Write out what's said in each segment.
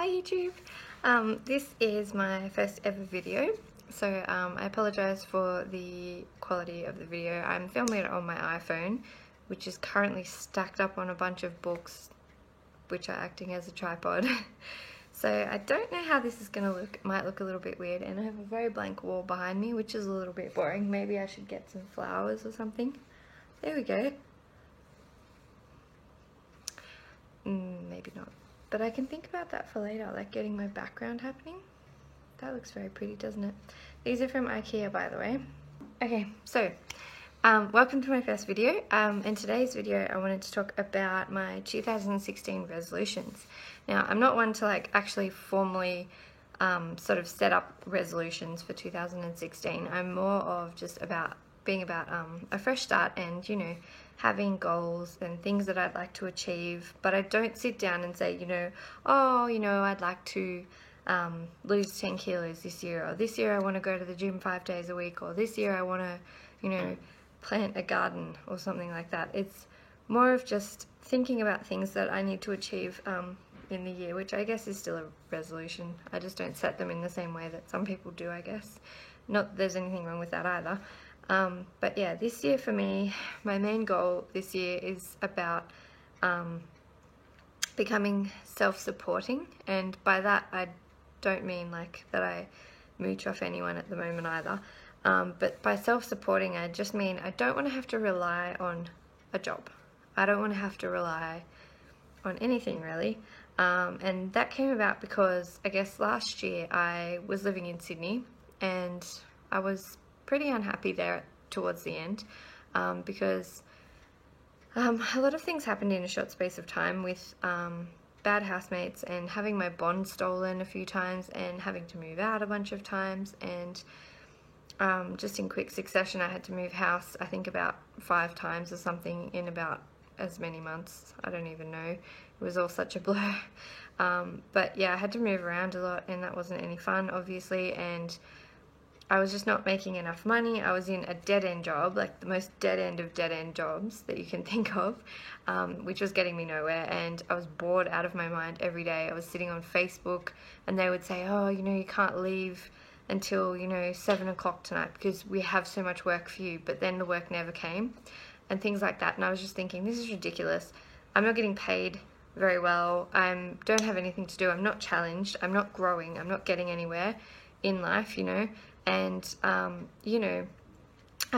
Hi YouTube! This is my first ever video, so I apologise for the quality of the video. I'm filming it on my iPhone, which is currently stacked up on a bunch of books which are acting as a tripod. So I don't know how this is going to look. It might look a little bit weird, and I have a very blank wall behind me, which is a little bit boring. Maybe I should get some flowers or something. There we go. Maybe not. But I can think about that for later, like getting my background happening. That looks very pretty, doesn't it? These are from IKEA, by the way. Okay, so welcome to my first video. In today's video, I wanted to talk about my 2016 resolutions. Now, I'm not one to like actually formally sort of set up resolutions for 2016. I'm more of just about being about a fresh start and, you know, having goals and things that I'd like to achieve, but I don't sit down and say, I'd like to lose 10 kilos this year, or this year I want to go to the gym 5 days a week, or this year I want to, plant a garden or something like that. It's more of just thinking about things that I need to achieve in the year, which I guess is still a resolution. I just don't set them in the same way that some people do, I guess. Not that there's anything wrong with that either. But yeah, this year for me, my main goal this year is about becoming self-supporting, and by that I don't mean like that I mooch off anyone at the moment either, but by self-supporting I just mean I don't want to have to rely on a job. I don't want to have to rely on anything really, and that came about because I guess last year I was living in Sydney and I was pretty unhappy there towards the end because a lot of things happened in a short space of time with bad housemates and having my bond stolen a few times and having to move out a bunch of times, and just in quick succession I had to move house I think about 5 times or something in about as many months. I don't even know. It was all such a blur. But yeah, I had to move around a lot and that wasn't any fun obviously, and I was just not making enough money. I was in a dead-end job, like the most dead-end of dead-end jobs that you can think of, which was getting me nowhere, and I was bored out of my mind every day. I was sitting on Facebook and they would say, oh, you can't leave until, 7 o'clock tonight because we have so much work for you, but then the work never came and things like that. And I was just thinking, this is ridiculous. I'm not getting paid very well. I don't have anything to do. I'm not challenged. I'm not growing. I'm not getting anywhere in life, and I'm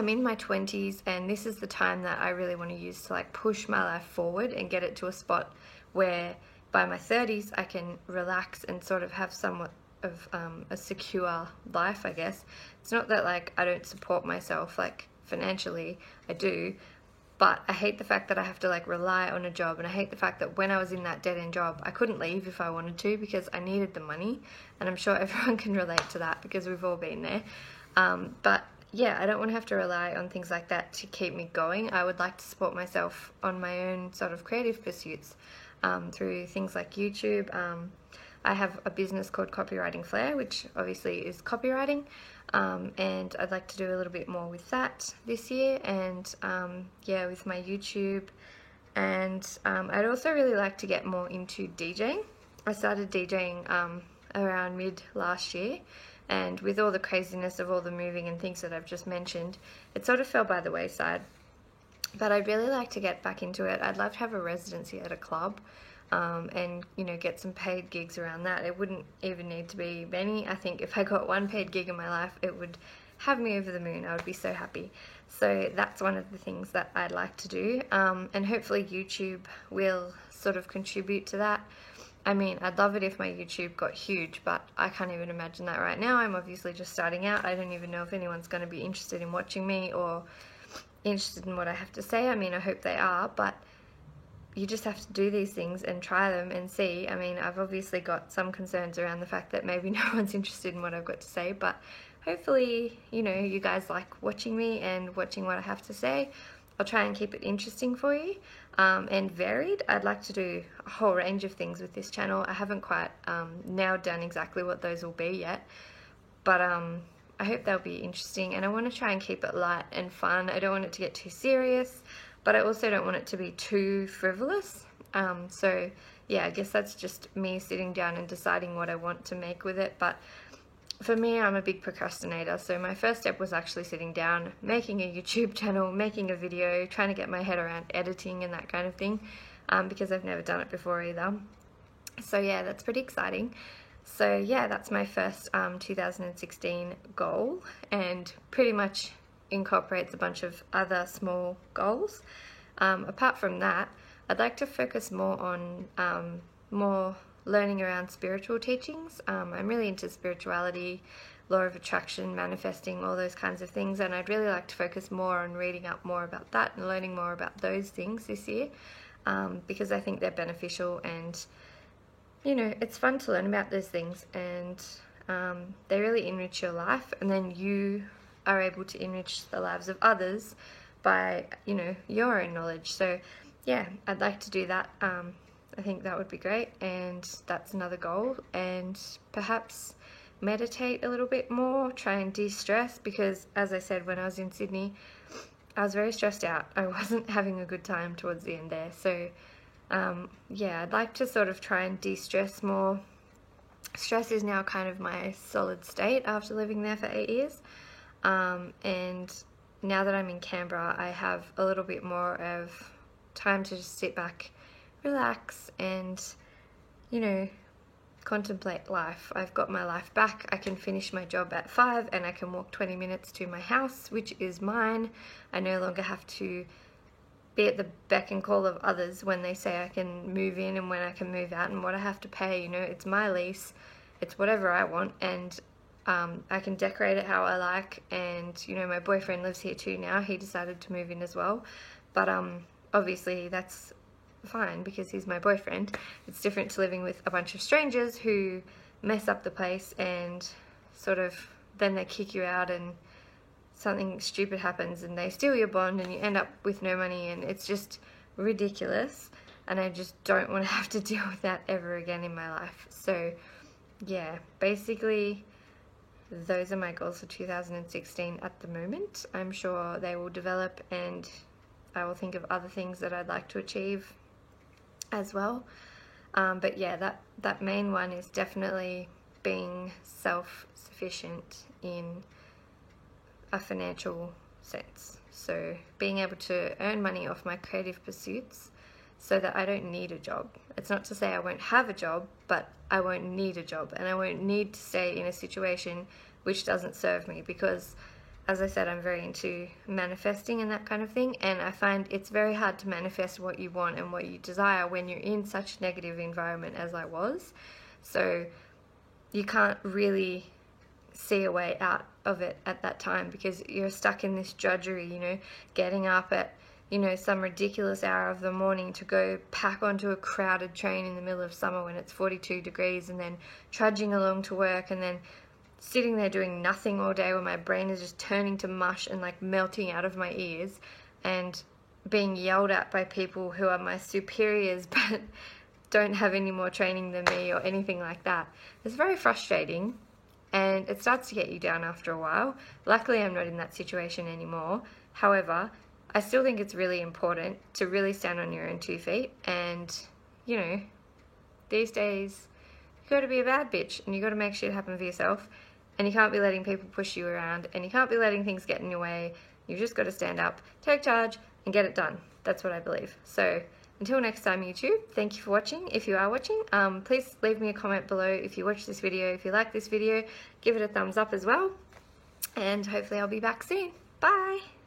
in my 20s and this is the time that I really want to use to like push my life forward and get it to a spot where by my 30s I can relax and sort of have somewhat of a secure life, I guess. It's not that like I don't support myself like financially, I do, but I hate the fact that I have to like rely on a job, and I hate the fact that when I was in that dead-end job I couldn't leave if I wanted to because I needed the money, and I'm sure everyone can relate to that because we've all been there. But yeah, I don't want to have to rely on things like that to keep me going. I would like to support myself on my own sort of creative pursuits through things like YouTube. I have a business called Copywriting Flair, which obviously is copywriting, and I'd like to do a little bit more with that this year, and yeah, with my YouTube, and I'd also really like to get more into DJing. I started DJing around mid last year, and with all the craziness of all the moving and things that I've just mentioned, it sort of fell by the wayside, but I'd really like to get back into it. I'd love to have a residency at a club, and get some paid gigs around that. It wouldn't even need to be many. I think if I got one paid gig in my life it would have me over the moon. I would be so happy. So that's one of the things that I'd like to do, and hopefully YouTube will sort of contribute to that. I mean, I'd love it if my YouTube got huge, but I can't even imagine that right now. I'm obviously just starting out. I don't even know if anyone's going to be interested in watching me or interested in what I have to say. I mean, I hope they are, but you just have to do these things and try them and see. I mean, I've obviously got some concerns around the fact that maybe no one's interested in what I've got to say, but hopefully, you guys like watching me and watching what I have to say. I'll try and keep it interesting for you and varied. I'd like to do a whole range of things with this channel. I haven't quite nailed down exactly what those will be yet, but I hope they'll be interesting, and I want to try and keep it light and fun. I don't want it to get too serious, but I also don't want it to be too frivolous. So yeah, I guess that's just me sitting down and deciding what I want to make with it. But for me, I'm a big procrastinator, so my first step was actually sitting down, making a YouTube channel, making a video, trying to get my head around editing and that kind of thing, because I've never done it before either. So yeah, that's pretty exciting. So yeah, that's my first 2016 goal, and pretty much incorporates a bunch of other small goals. Apart from that, I'd like to focus more on more learning around spiritual teachings. I'm really into spirituality, law of attraction, manifesting, all those kinds of things, and I'd really like to focus more on reading up more about that and learning more about those things this year, because I think they're beneficial, and you know, it's fun to learn about those things, and they really enrich your life, and then you are able to enrich the lives of others by, you know, your own knowledge. So yeah, I'd like to do that. I think that would be great, and that's another goal. And perhaps meditate a little bit more, try and de-stress, because as I said, when I was in Sydney, I was very stressed out. I wasn't having a good time towards the end there. So yeah, I'd like to sort of try and de-stress more. Stress is now kind of my solid state after living there for 8 years. And now that I'm in Canberra, I have a little bit more of time to just sit back, relax, and, you know, contemplate life. I've got my life back. I can finish my job at 5 and I can walk 20 minutes to my house, which is mine. I no longer have to be at the beck and call of others when they say I can move in and when I can move out and what I have to pay. You know, it's my lease, it's whatever I want, and I can decorate it how I like. And you know, my boyfriend lives here too now. He decided to move in as well, but obviously that's fine because he's my boyfriend. It's different to living with a bunch of strangers who mess up the place and sort of then they kick you out and something stupid happens and they steal your bond and you end up with no money, and it's just ridiculous, and I just don't want to have to deal with that ever again in my life. So yeah, basically those are my goals for 2016 at the moment. I'm sure they will develop and I will think of other things that I'd like to achieve as well. But yeah, that main one is definitely being self-sufficient in a financial sense. So being able to earn money off my creative pursuits so that I don't need a job. It's not to say I won't have a job, but I won't need a job, and I won't need to stay in a situation which doesn't serve me, because as I said, I'm very into manifesting and that kind of thing, and I find it's very hard to manifest what you want and what you desire when you're in such a negative environment as I was. So you can't really see a way out of it at that time because you're stuck in this drudgery, you know, getting up at, you know, some ridiculous hour of the morning to go pack onto a crowded train in the middle of summer when it's 42 degrees, and then trudging along to work, and then sitting there doing nothing all day where my brain is just turning to mush and like melting out of my ears, and being yelled at by people who are my superiors but don't have any more training than me or anything like that. It's very frustrating, and it starts to get you down after a while. Luckily, I'm not in that situation anymore. However, I still think it's really important to really stand on your own 2 feet, and, you know, these days, you got to be a bad bitch, and you got to make shit happen for yourself, and you can't be letting people push you around, and you can't be letting things get in your way. You've just got to stand up, take charge, and get it done. That's what I believe. So until next time, YouTube, thank you for watching. If you are watching, please leave me a comment below if you watch this video. If you like this video, give it a thumbs up as well, and hopefully I'll be back soon. Bye!